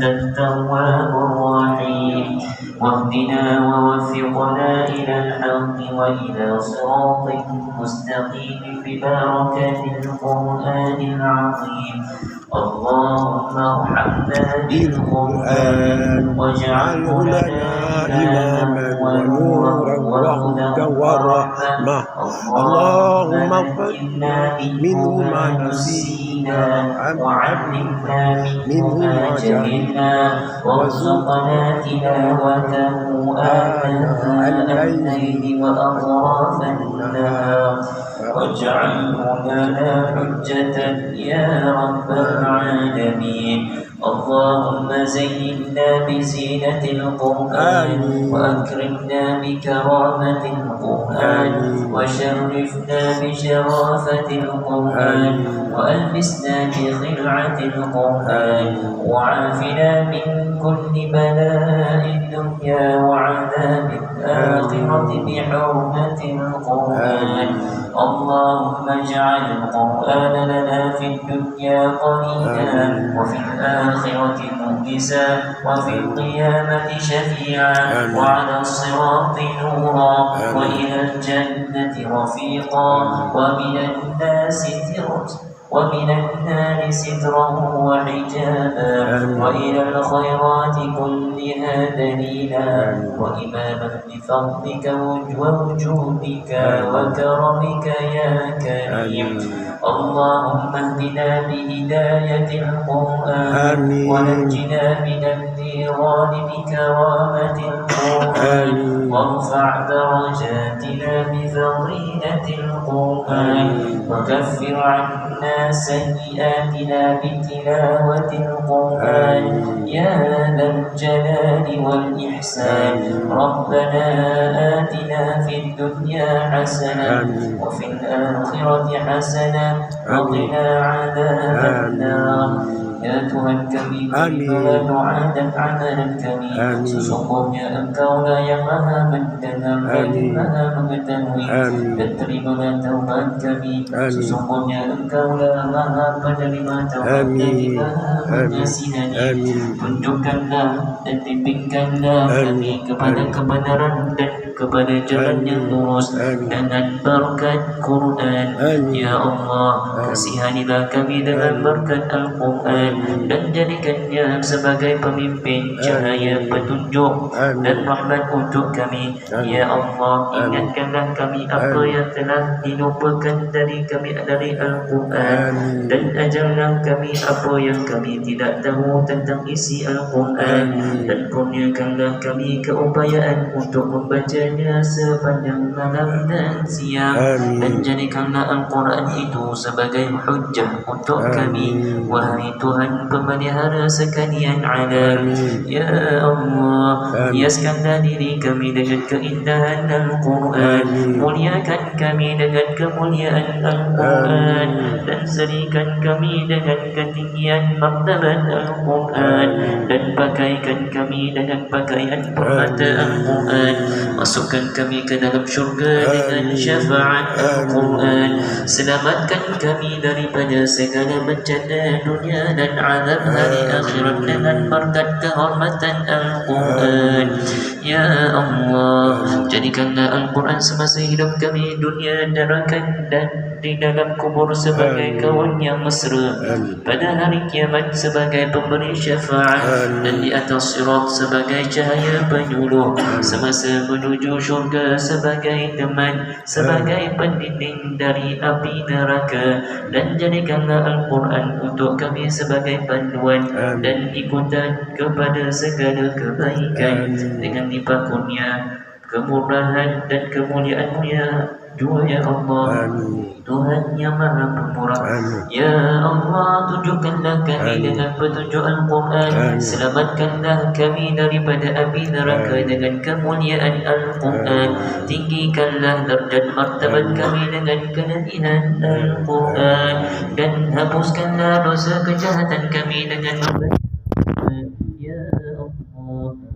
أنت التواب الرحيم واهدنا ووفقنا إلى الحق وإلى صراط مستقيم ببركة القرآن العظيم اللهم ارحمنا بالقرآن واجعله لنا إماما ونورا وهدى ورحمة اللهم فهمنا منه ما نسينا وعلمنا منه ما جهلنا وارزقنا تلاوته آناء الليل وأطراف النهار واجعله لنا حجة يا رب العالمين اللهم زينا بزينة القرآن وأكرمنا بكرامة القرآن وشرفنا بشرافة القرآن وألبسنا بخلعة القرآن وعافنا من كل بلاء الدنيا وعذاب الآخرة بحرمة القرآن اللهم اجعل القرآن لنا في الدنيا قرينا وفي الآخرة مؤنسا وفي القيامة شفيعا وعلى الصراط نورا وإلى الجنة رفيقا ومن النار سترا وحجابا وإلى الخيرات كلها دليلا وإماما بفضلك ووجودك وكرمك يا كريم اللهم اهدنا بهداية القرآن ونجنا من النيران بكرامة القرآن وارفع درجاتنا بفضيلة القرآن وكفر عنا سيئاتنا بتلاوة القرآن يا ذا الجلال والإحسان ربنا آتنا في الدنيا حسنة وفي الآخرة حسنة وقنا عذاب النار ya Tuhan kami, berikanlah doa dan amalan kami. Sesungguhnya Engkau lah yang maha mendengar dan maha mengetahui. Dan terimalah taubat kami. Sesungguhnya Engkau lah maha penerima taubat dan maha mengasihani. Tunjukkanlah dan bimbingkanlah kami kepada kebenaran dan kepada jalan yang lurus dengan berkat Quran. Ya Allah, kasihanilah kami dengan berkat Al-Quran dan jadikannya sebagai pemimpin cahaya petunjuk dan rahmat untuk kami. Ya Allah, ingatkanlah kami apa yang telah dilupakan dari kami dari Al-Quran dan ajarlah kami apa yang kami tidak tahu tentang isi Al-Quran dan kurniakanlah kami keupayaan untuk membacanya sepanjang malam dan siang dan jadikanlah Al-Quran itu sebagai hujjah untuk kami. Wahai Tuhan pemelihara sekalian alam, Ya Allah, hiaskanlah diri kami dengan keindahan Al-Quran, muliakan kami dengan kemuliaan Al-Quran dan serikan kami dengan ketinggian martabat Al-Quran dan pakaikan kami dengan pakaian permata Al-Quran. Masukkan kami ke dalam syurga dengan syafaat Al-Quran. Selamatkan kami daripada segala bencana dunia dan azab hari akhirat dengan berkat kehormatan Al-Quran. Ya Allah, jadikanlah Al-Quran semasa hidup kami dunia dan di dalam kubur sebagai kawan yang mesra, pada hari kiamat sebagai pemberi syafaat, dan di atas sirat sebagai cahaya penyuluh, semasa menuju syurga sebagai teman, sebagai pendinding dari api neraka. Dan jadikanlah Al-Quran untuk kami sebagai panduan dan ikutan kepada segala kebaikan dengan limpah kurnia, kemurahan dan kemuliaan-Mu ya dua ya Allah, Tuhan yang maha pemurah. Ya Allah, tunjukkanlah kami dengan petunjuk Al-Quran, selamatkanlah kami daripada api neraka dengan kemuliaan Al-Quran, tinggikanlah darjat martabat kami dengan kelebihan Al-Quran, dan hapuskanlah dosa kejahatan kami dengan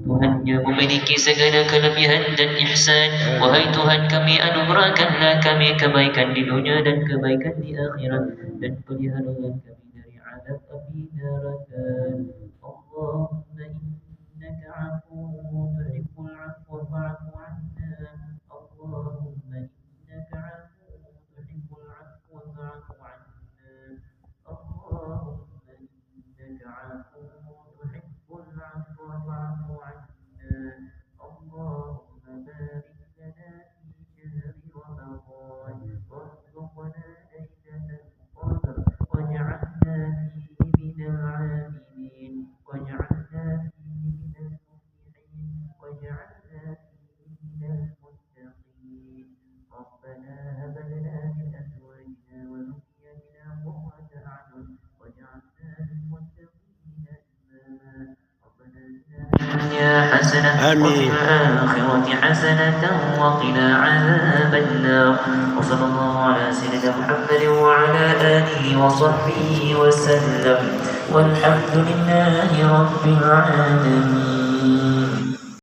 Tuhan yang memiliki segala kelebihan dan ihsan. Wahai Tuhan kami, anugerahkanlah kami kebaikan di dunia dan kebaikan di akhirat, dan peliharalah kami dari azab api neraka. Allah العفو تحب العفو فاعف عنا اللهم بارك لنا في شهر رمضان وارزقنا ليلة القدر واجعلنا فيه من العاملين واجعلنا فيه من المفلحين واجعلنا فيه من المتقين ربنا هب لنا من أزواجنا وذرياتنا قرة أعين واجعلنا للمتقين إماما ربنا آتنا في الدنيا حسنة وفي الآخرة حسنة وقنا عذاب النار وصلى الله على سيدنا محمد وعلى آله وصحبه وسلم والحمد لله رب العالمين.